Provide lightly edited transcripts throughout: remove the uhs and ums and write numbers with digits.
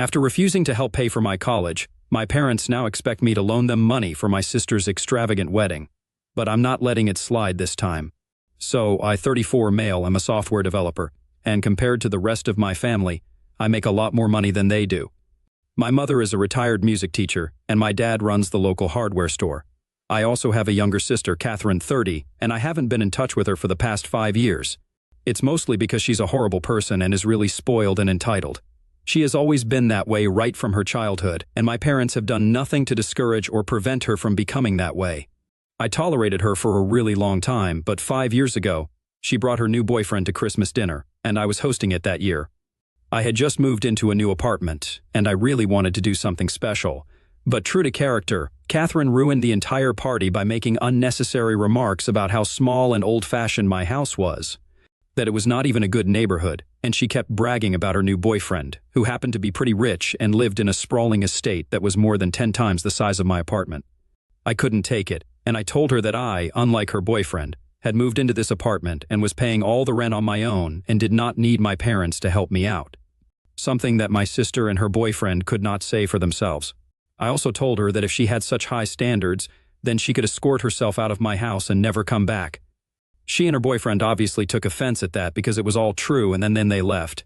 After refusing to help pay for my college, my parents now expect me to loan them money for my sister's extravagant wedding. But I'm not letting it slide this time. So, I, 34 male, am a software developer, and compared to the rest of my family, I make a lot more money than they do. My mother is a retired music teacher, and my dad runs the local hardware store. I also have a younger sister, Catherine, 30, and I haven't been in touch with her for the past 5 years. It's mostly because she's a horrible person and is really spoiled and entitled. She has always been that way right from her childhood, and my parents have done nothing to discourage or prevent her from becoming that way. I tolerated her for a really long time, but 5 years ago, she brought her new boyfriend to Christmas dinner, and I was hosting it that year. I had just moved into a new apartment, and I really wanted to do something special. But true to character, Catherine ruined the entire party by making unnecessary remarks about how small and old-fashioned my house was, that it was not even a good neighborhood, and she kept bragging about her new boyfriend, who happened to be pretty rich and lived in a sprawling estate that was more than 10 times the size of my apartment. I couldn't take it, and I told her that I, unlike her boyfriend, had moved into this apartment and was paying all the rent on my own and did not need my parents to help me out. Something that my sister and her boyfriend could not say for themselves. I also told her that if she had such high standards, then she could escort herself out of my house and never come back. She and her boyfriend obviously took offense at that because it was all true, and then they left.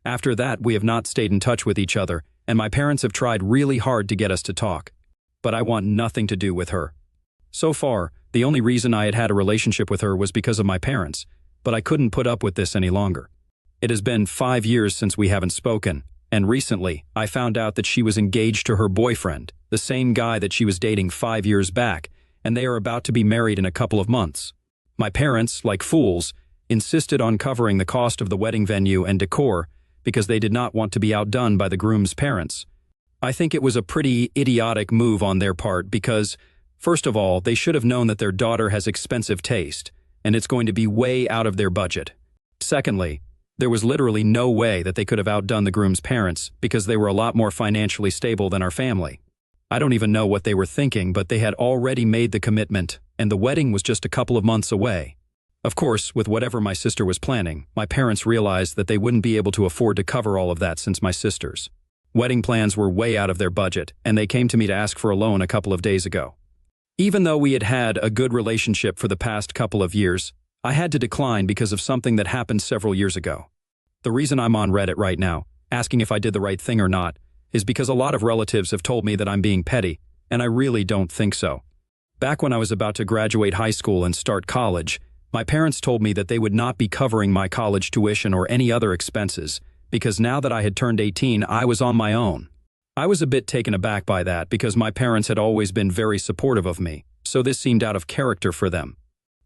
After that, we have not stayed in touch with each other, and my parents have tried really hard to get us to talk. But I want nothing to do with her. So far, the only reason I had a relationship with her was because of my parents, but I couldn't put up with this any longer. It has been 5 years since we haven't spoken, and recently, I found out that she was engaged to her boyfriend, the same guy that she was dating 5 years back, and they are about to be married in a couple of months. My parents, like fools, insisted on covering the cost of the wedding venue and decor because they did not want to be outdone by the groom's parents. I think it was a pretty idiotic move on their part because, first of all, they should have known that their daughter has expensive taste, and it's going to be way out of their budget. Secondly, there was literally no way that they could have outdone the groom's parents because they were a lot more financially stable than our family. I don't even know what they were thinking, but they had already made the commitment, and the wedding was just a couple of months away. Of course, with whatever my sister was planning, my parents realized that they wouldn't be able to afford to cover all of that since my sister's wedding plans were way out of their budget, and they came to me to ask for a loan a couple of days ago. Even though we had had a good relationship for the past couple of years, I had to decline because of something that happened several years ago. The reason I'm on Reddit right now, asking if I did the right thing or not, is because a lot of relatives have told me that I'm being petty, and I really don't think so. Back when I was about to graduate high school and start college, my parents told me that they would not be covering my college tuition or any other expenses, because now that I had turned 18, I was on my own. I was a bit taken aback by that because my parents had always been very supportive of me, so this seemed out of character for them.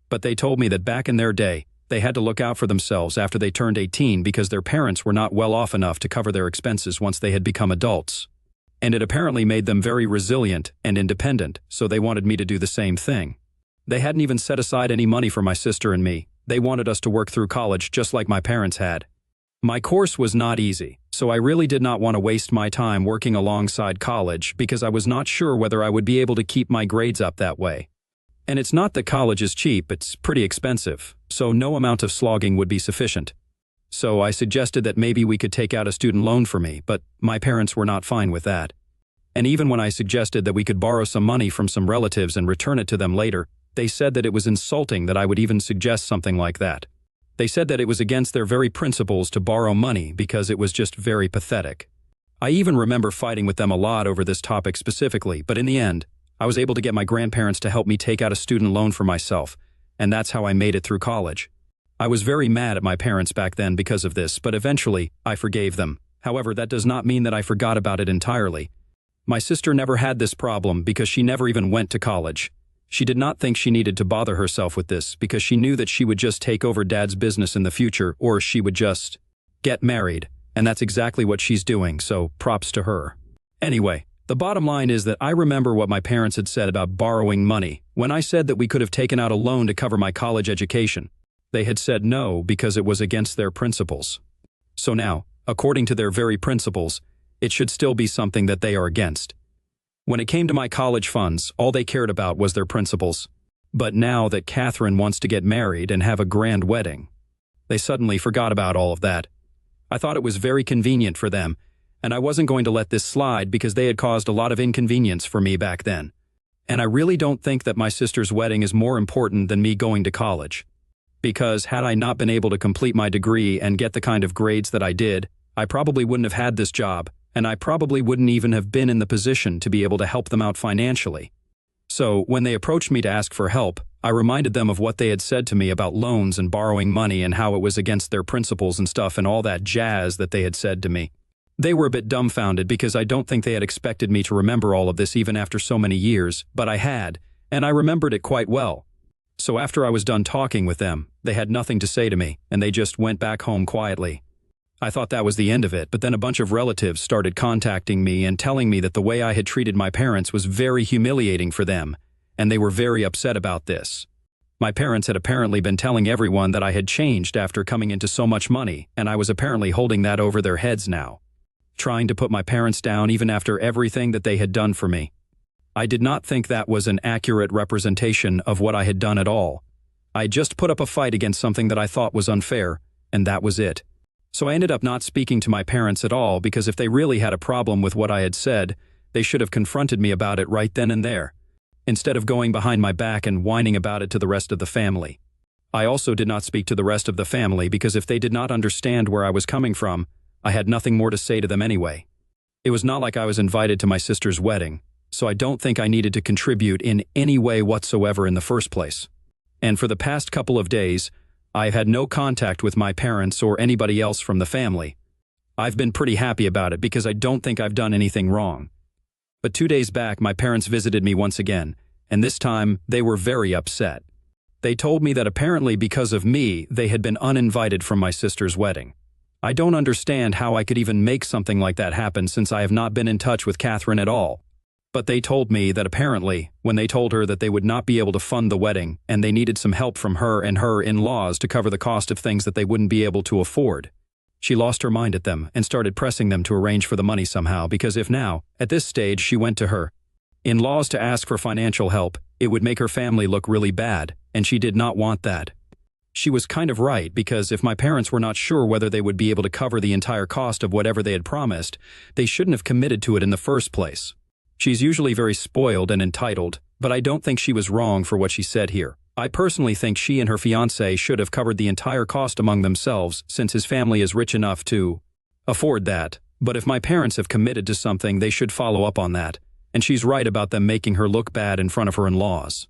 But they told me that back in their day, they had to look out for themselves after they turned 18 because their parents were not well off enough to cover their expenses once they had become adults. And it apparently made them very resilient and independent, so they wanted me to do the same thing. They hadn't even set aside any money for my sister and me. They wanted us to work through college just like my parents had. My course was not easy, so I really did not want to waste my time working alongside college because I was not sure whether I would be able to keep my grades up that way. And it's not that college is cheap, it's pretty expensive, so no amount of slogging would be sufficient. So I suggested that maybe we could take out a student loan for me, but my parents were not fine with that. And even when I suggested that we could borrow some money from some relatives and return it to them later, they said that it was insulting that I would even suggest something like that. They said that it was against their very principles to borrow money because it was just very pathetic. I even remember fighting with them a lot over this topic specifically, but in the end, I was able to get my grandparents to help me take out a student loan for myself, and that's how I made it through college. I was very mad at my parents back then because of this, but eventually, I forgave them. However, that does not mean that I forgot about it entirely. My sister never had this problem because she never even went to college. She did not think she needed to bother herself with this because she knew that she would just take over Dad's business in the future, or she would just get married, and that's exactly what she's doing, so props to her. Anyway, the bottom line is that I remember what my parents had said about borrowing money when I said that we could have taken out a loan to cover my college education. They had said no because it was against their principles. So now, according to their very principles, it should still be something that they are against. When it came to my college funds, all they cared about was their principles. But now that Catherine wants to get married and have a grand wedding, they suddenly forgot about all of that. I thought it was very convenient for them, and I wasn't going to let this slide because they had caused a lot of inconvenience for me back then. And I really don't think that my sister's wedding is more important than me going to college. Because had I not been able to complete my degree and get the kind of grades that I did, I probably wouldn't have had this job, and I probably wouldn't even have been in the position to be able to help them out financially. So, when they approached me to ask for help, I reminded them of what they had said to me about loans and borrowing money and how it was against their principles and stuff and all that jazz that they had said to me. They were a bit dumbfounded because I don't think they had expected me to remember all of this even after so many years, but I had, and I remembered it quite well. So after I was done talking with them, they had nothing to say to me, and they just went back home quietly. I thought that was the end of it, but then a bunch of relatives started contacting me and telling me that the way I had treated my parents was very humiliating for them, and they were very upset about this. My parents had apparently been telling everyone that I had changed after coming into so much money, and I was apparently holding that over their heads now, trying to put my parents down even after everything that they had done for me. I did not think that was an accurate representation of what I had done at all. I just put up a fight against something that I thought was unfair, and that was it. So I ended up not speaking to my parents at all because if they really had a problem with what I had said, they should have confronted me about it right then and there, instead of going behind my back and whining about it to the rest of the family. I also did not speak to the rest of the family because if they did not understand where I was coming from, I had nothing more to say to them anyway. It was not like I was invited to my sister's wedding, so I don't think I needed to contribute in any way whatsoever in the first place. And for the past couple of days, I've had no contact with my parents or anybody else from the family. I've been pretty happy about it because I don't think I've done anything wrong. But 2 days back, my parents visited me once again, and this time they were very upset. They told me that apparently because of me, they had been uninvited from my sister's wedding. I don't understand how I could even make something like that happen since I have not been in touch with Catherine at all. But they told me that apparently, when they told her that they would not be able to fund the wedding and they needed some help from her and her in-laws to cover the cost of things that they wouldn't be able to afford, she lost her mind at them and started pressing them to arrange for the money somehow because if now, at this stage, she went to her in-laws to ask for financial help, it would make her family look really bad, and she did not want that. She was kind of right because if my parents were not sure whether they would be able to cover the entire cost of whatever they had promised, they shouldn't have committed to it in the first place. She's usually very spoiled and entitled, but I don't think she was wrong for what she said here. I personally think she and her fiancé should have covered the entire cost among themselves since his family is rich enough to afford that. But if my parents have committed to something, they should follow up on that. And she's right about them making her look bad in front of her in-laws.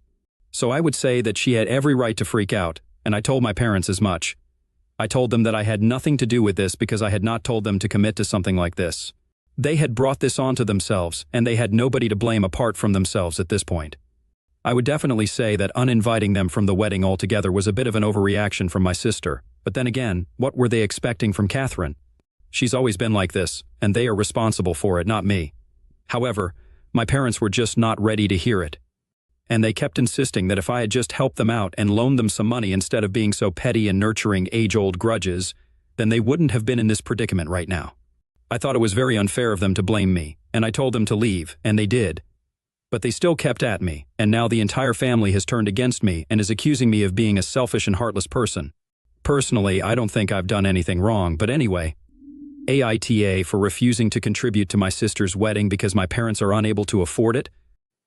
So I would say that she had every right to freak out, and I told my parents as much. I told them that I had nothing to do with this because I had not told them to commit to something like this. They had brought this onto themselves, and they had nobody to blame apart from themselves at this point. I would definitely say that uninviting them from the wedding altogether was a bit of an overreaction from my sister, but then again, what were they expecting from Catherine? She's always been like this, and they are responsible for it, not me. However, my parents were just not ready to hear it. And they kept insisting that if I had just helped them out and loaned them some money instead of being so petty and nurturing age-old grudges, then they wouldn't have been in this predicament right now. I thought it was very unfair of them to blame me, and I told them to leave, and they did. But they still kept at me, and now the entire family has turned against me and is accusing me of being a selfish and heartless person. Personally, I don't think I've done anything wrong, but anyway. AITA for refusing to contribute to my sister's wedding because my parents are unable to afford it.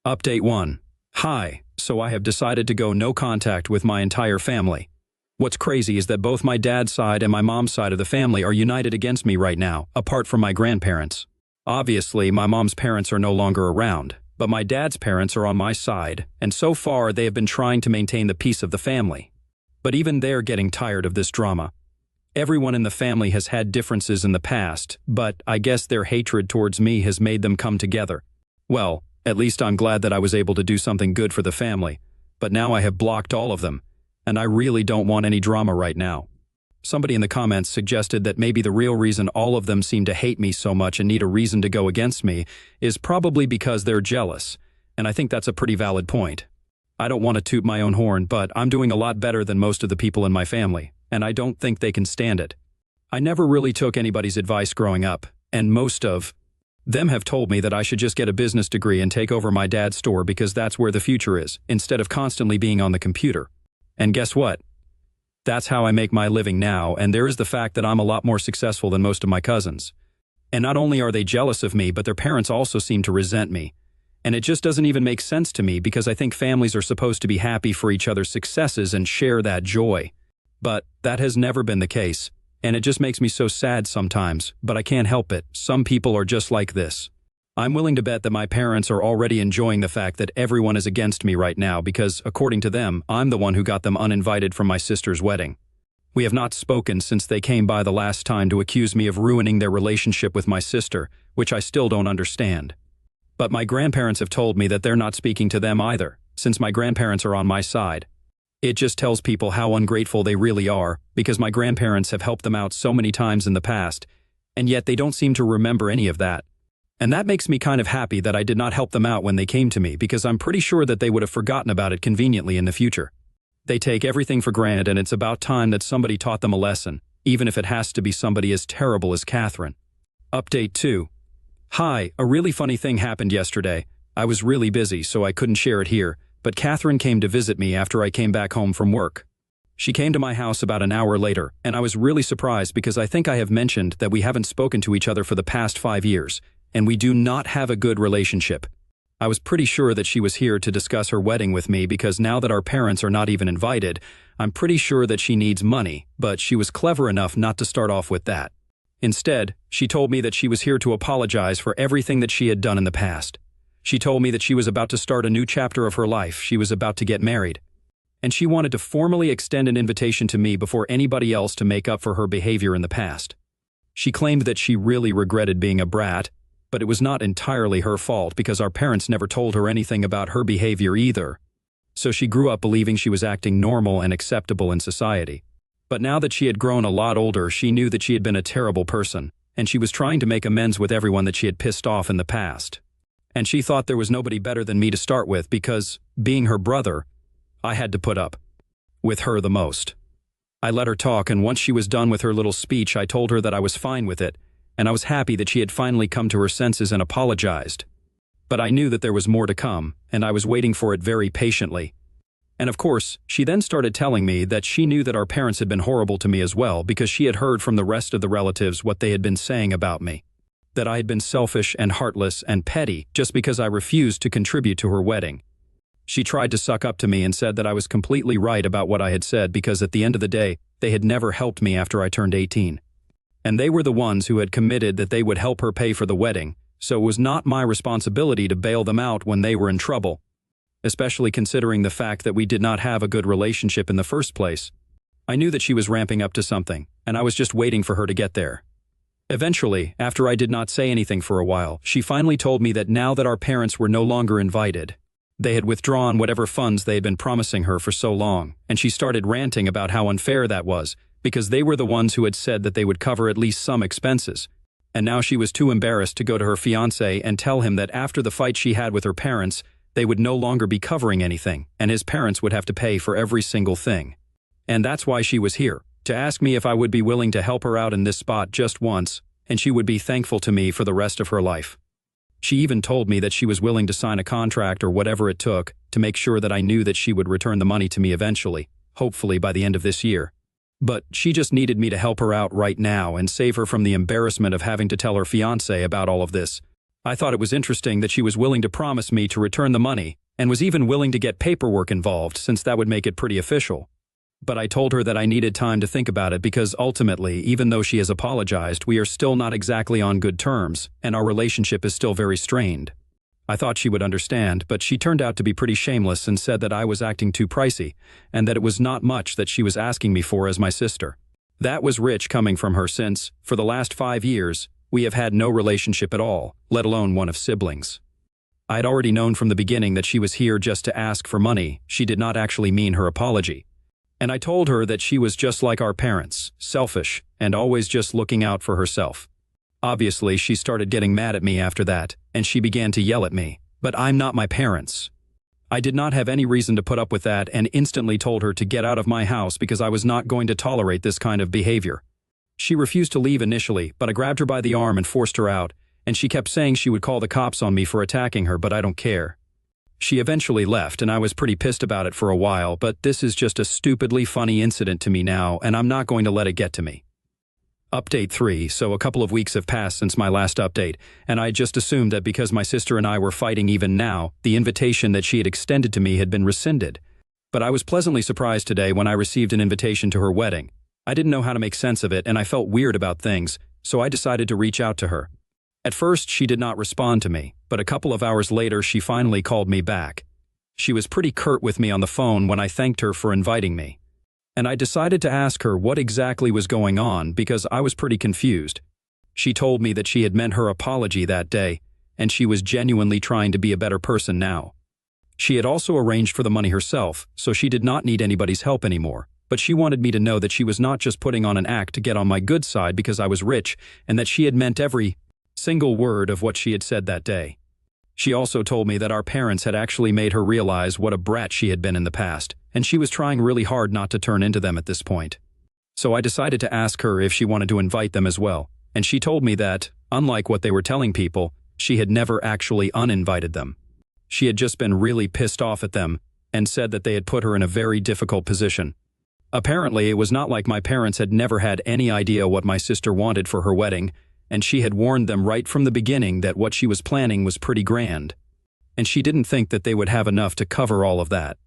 Update 1. Hi, so I have decided to go no contact with my entire family. What's crazy is that both my dad's side and my mom's side of the family are united against me right now, apart from my grandparents. Obviously, my mom's parents are no longer around, but my dad's parents are on my side, and so far they have been trying to maintain the peace of the family. But even they're getting tired of this drama. Everyone in the family has had differences in the past, but I guess their hatred towards me has made them come together. Well, at least I'm glad that I was able to do something good for the family, but now I have blocked all of them. And I really don't want any drama right now. Somebody in the comments suggested that maybe the real reason all of them seem to hate me so much and need a reason to go against me is probably because they're jealous, and I think that's a pretty valid point. I don't want to toot my own horn, but I'm doing a lot better than most of the people in my family, and I don't think they can stand it. I never really took anybody's advice growing up, and most of them have told me that I should just get a business degree and take over my dad's store because that's where the future is, instead of constantly being on the computer. And guess what? That's how I make my living now, and there is the fact that I'm a lot more successful than most of my cousins. And not only are they jealous of me, but their parents also seem to resent me. And it just doesn't even make sense to me because I think families are supposed to be happy for each other's successes and share that joy. But that has never been the case. And it just makes me so sad sometimes, but I can't help it. Some people are just like this. I'm willing to bet that my parents are already enjoying the fact that everyone is against me right now because, according to them, I'm the one who got them uninvited from my sister's wedding. We have not spoken since they came by the last time to accuse me of ruining their relationship with my sister, which I still don't understand. But my grandparents have told me that they're not speaking to them either, since my grandparents are on my side. It just tells people how ungrateful they really are, because my grandparents have helped them out so many times in the past, and yet they don't seem to remember any of that. And that makes me kind of happy that I did not help them out when they came to me, because I'm pretty sure that they would have forgotten about it conveniently in the future. They take everything for granted, and it's about time that somebody taught them a lesson, even if it has to be somebody as terrible as Catherine. Update 2. Hi, a really funny thing happened yesterday. I was really busy, so I couldn't share it here, but Catherine came to visit me after I came back home from work. She came to my house about an hour later, and I was really surprised because I think I have mentioned that we haven't spoken to each other for the past 5 years, and we do not have a good relationship. I was pretty sure that she was here to discuss her wedding with me because now that our parents are not even invited, I'm pretty sure that she needs money, but she was clever enough not to start off with that. Instead, she told me that she was here to apologize for everything that she had done in the past. She told me that she was about to start a new chapter of her life. She was about to get married. And she wanted to formally extend an invitation to me before anybody else to make up for her behavior in the past. She claimed that she really regretted being a brat, but it was not entirely her fault because our parents never told her anything about her behavior either. So she grew up believing she was acting normal and acceptable in society. But now that she had grown a lot older, she knew that she had been a terrible person, and she was trying to make amends with everyone that she had pissed off in the past. And she thought there was nobody better than me to start with because, being her brother, I had to put up with her the most. I let her talk, and once she was done with her little speech, I told her that I was fine with it, and I was happy that she had finally come to her senses and apologized. But I knew that there was more to come, and I was waiting for it very patiently. And of course, she then started telling me that she knew that our parents had been horrible to me as well because she had heard from the rest of the relatives what they had been saying about me. That I had been selfish and heartless and petty just because I refused to contribute to her wedding. She tried to suck up to me and said that I was completely right about what I had said because at the end of the day, they had never helped me after I turned 18. And they were the ones who had committed that they would help her pay for the wedding, so it was not my responsibility to bail them out when they were in trouble, especially considering the fact that we did not have a good relationship in the first place. I knew that she was ramping up to something, and I was just waiting for her to get there. Eventually, after I did not say anything for a while, she finally told me that now that our parents were no longer invited, they had withdrawn whatever funds they had been promising her for so long, and she started ranting about how unfair that was, because they were the ones who had said that they would cover at least some expenses. And now she was too embarrassed to go to her fiancé and tell him that after the fight she had with her parents, they would no longer be covering anything, and his parents would have to pay for every single thing. And that's why she was here, to ask me if I would be willing to help her out in this spot just once, and she would be thankful to me for the rest of her life. She even told me that she was willing to sign a contract or whatever it took to make sure that I knew that she would return the money to me eventually, hopefully by the end of this year. But she just needed me to help her out right now and save her from the embarrassment of having to tell her fiancé about all of this. I thought it was interesting that she was willing to promise me to return the money and was even willing to get paperwork involved since that would make it pretty official. But I told her that I needed time to think about it because ultimately, even though she has apologized, we are still not exactly on good terms, and our relationship is still very strained. I thought she would understand, but she turned out to be pretty shameless and said that I was acting too pricey, and that it was not much that she was asking me for as my sister. That was rich coming from her since, for the last 5 years, we have had no relationship at all, let alone one of siblings. I had already known from the beginning that she was here just to ask for money. She did not actually mean her apology. And I told her that she was just like our parents, selfish, and always just looking out for herself. Obviously, she started getting mad at me after that, and she began to yell at me, but I'm not my parents. I did not have any reason to put up with that and instantly told her to get out of my house because I was not going to tolerate this kind of behavior. She refused to leave initially, but I grabbed her by the arm and forced her out, and she kept saying she would call the cops on me for attacking her, but I don't care. She eventually left, and I was pretty pissed about it for a while, but this is just a stupidly funny incident to me now, and I'm not going to let it get to me. Update 3. So a couple of weeks have passed since my last update, and I just assumed that because my sister and I were fighting even now, the invitation that she had extended to me had been rescinded. But I was pleasantly surprised today when I received an invitation to her wedding. I didn't know how to make sense of it, and I felt weird about things, so I decided to reach out to her. At first, she did not respond to me, but a couple of hours later she finally called me back. She was pretty curt with me on the phone when I thanked her for inviting me. And I decided to ask her what exactly was going on because I was pretty confused. She told me that she had meant her apology that day, and she was genuinely trying to be a better person now. She had also arranged for the money herself, so she did not need anybody's help anymore, but she wanted me to know that she was not just putting on an act to get on my good side because I was rich, and that she had meant every single word of what she had said that day. She also told me that our parents had actually made her realize what a brat she had been in the past, and she was trying really hard not to turn into them at this point. So I decided to ask her if she wanted to invite them as well, and she told me that, unlike what they were telling people, she had never actually uninvited them. She had just been really pissed off at them and said that they had put her in a very difficult position. Apparently, it was not like my parents had never had any idea what my sister wanted for her wedding, and she had warned them right from the beginning that what she was planning was pretty grand. And she didn't think that they would have enough to cover all of that.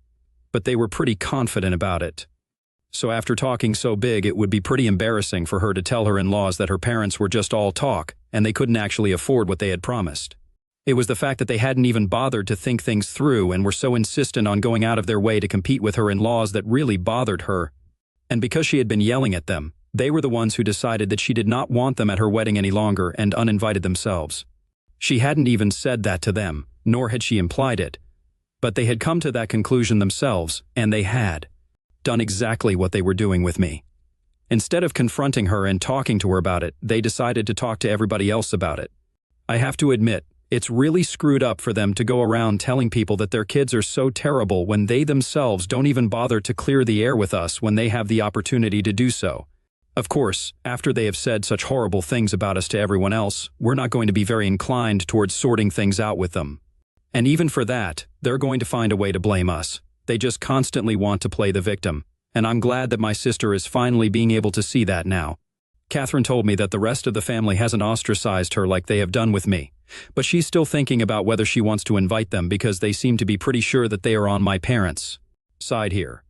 But they were pretty confident about it. So after talking so big, it would be pretty embarrassing for her to tell her in-laws that her parents were just all talk, and they couldn't actually afford what they had promised. It was the fact that they hadn't even bothered to think things through and were so insistent on going out of their way to compete with her in-laws that really bothered her. And because she had been yelling at them, they were the ones who decided that she did not want them at her wedding any longer and uninvited themselves. She hadn't even said that to them, nor had she implied it. But they had come to that conclusion themselves, and they had done exactly what they were doing with me. Instead of confronting her and talking to her about it, they decided to talk to everybody else about it. I have to admit, it's really screwed up for them to go around telling people that their kids are so terrible when they themselves don't even bother to clear the air with us when they have the opportunity to do so. Of course, after they have said such horrible things about us to everyone else, we're not going to be very inclined towards sorting things out with them. And even for that, they're going to find a way to blame us. They just constantly want to play the victim, and I'm glad that my sister is finally being able to see that now. Catherine told me that the rest of the family hasn't ostracized her like they have done with me, but she's still thinking about whether she wants to invite them because they seem to be pretty sure that they are on my parents' side here.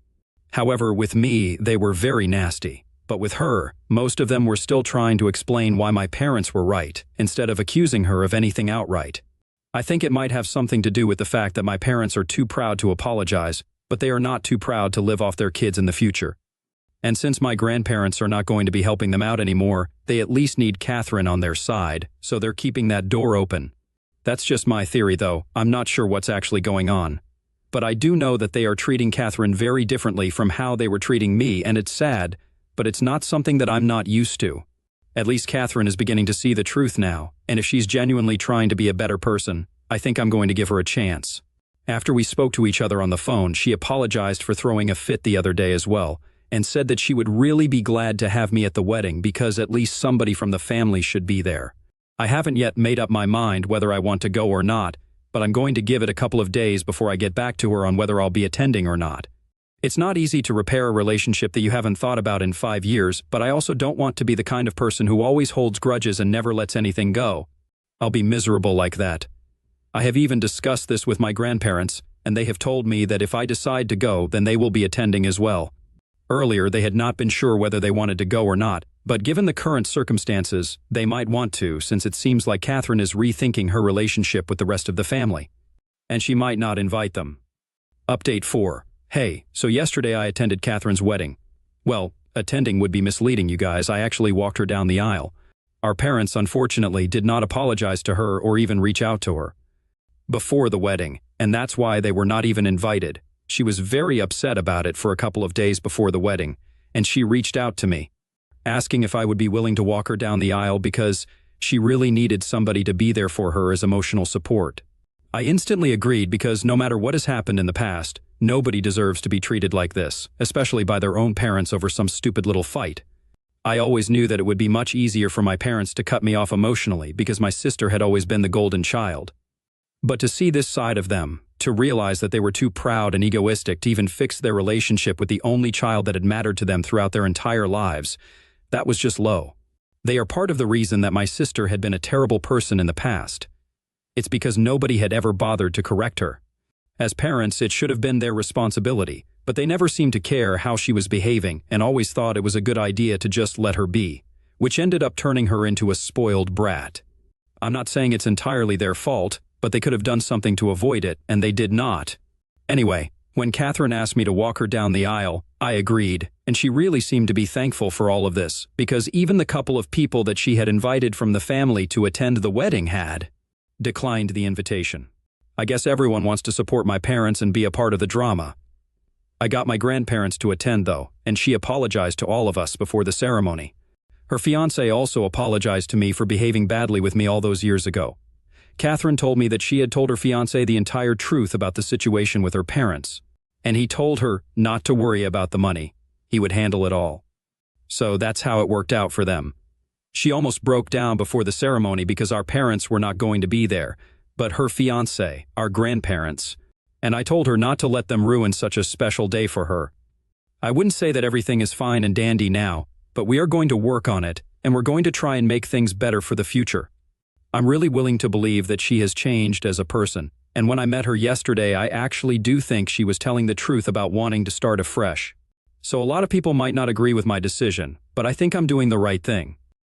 However, with me, they were very nasty. But with her, most of them were still trying to explain why my parents were right, instead of accusing her of anything outright. I think it might have something to do with the fact that my parents are too proud to apologize, but they are not too proud to live off their kids in the future. And since my grandparents are not going to be helping them out anymore, they at least need Catherine on their side, so they're keeping that door open. That's just my theory, though. I'm not sure what's actually going on. But I do know that they are treating Catherine very differently from how they were treating me, and it's sad, but it's not something that I'm not used to. At least Catherine is beginning to see the truth now, and if she's genuinely trying to be a better person, I think I'm going to give her a chance. After we spoke to each other on the phone, she apologized for throwing a fit the other day as well, and said that she would really be glad to have me at the wedding because at least somebody from the family should be there. I haven't yet made up my mind whether I want to go or not, but I'm going to give it a couple of days before I get back to her on whether I'll be attending or not. It's not easy to repair a relationship that you haven't thought about in 5 years, but I also don't want to be the kind of person who always holds grudges and never lets anything go. I'll be miserable like that. I have even discussed this with my grandparents, and they have told me that if I decide to go, then they will be attending as well. Earlier, they had not been sure whether they wanted to go or not, but given the current circumstances, they might want to, since it seems like Catherine is rethinking her relationship with the rest of the family. And she might not invite them. Update 4. Hey, so yesterday I attended Catherine's wedding. Well, attending would be misleading, you guys. I actually walked her down the aisle. Our parents, unfortunately, did not apologize to her or even reach out to her before the wedding, and that's why they were not even invited. She was very upset about it for a couple of days before the wedding, and she reached out to me, asking if I would be willing to walk her down the aisle because she really needed somebody to be there for her as emotional support. I instantly agreed because no matter what has happened in the past, nobody deserves to be treated like this, especially by their own parents over some stupid little fight. I always knew that it would be much easier for my parents to cut me off emotionally because my sister had always been the golden child. But to see this side of them, to realize that they were too proud and egoistic to even fix their relationship with the only child that had mattered to them throughout their entire lives, that was just low. They are part of the reason that my sister had been a terrible person in the past. It's because nobody had ever bothered to correct her. As parents, it should have been their responsibility, but they never seemed to care how she was behaving and always thought it was a good idea to just let her be, which ended up turning her into a spoiled brat. I'm not saying it's entirely their fault, but they could have done something to avoid it, and they did not. Anyway, when Catherine asked me to walk her down the aisle, I agreed, and she really seemed to be thankful for all of this, because even the couple of people that she had invited from the family to attend the wedding had declined the invitation. I guess everyone wants to support my parents and be a part of the drama. I got my grandparents to attend, though, and she apologized to all of us before the ceremony. Her fiancé also apologized to me for behaving badly with me all those years ago. Catherine told me that she had told her fiancé the entire truth about the situation with her parents, and he told her not to worry about the money. He would handle it all. So that's how it worked out for them. She almost broke down before the ceremony because our parents were not going to be there, but her fiancé, our grandparents, and I told her not to let them ruin such a special day for her. I wouldn't say that everything is fine and dandy now, but we are going to work on it, and we're going to try and make things better for the future. I'm really willing to believe that she has changed as a person, and when I met her yesterday, I actually do think she was telling the truth about wanting to start afresh. So a lot of people might not agree with my decision, but I think I'm doing the right thing.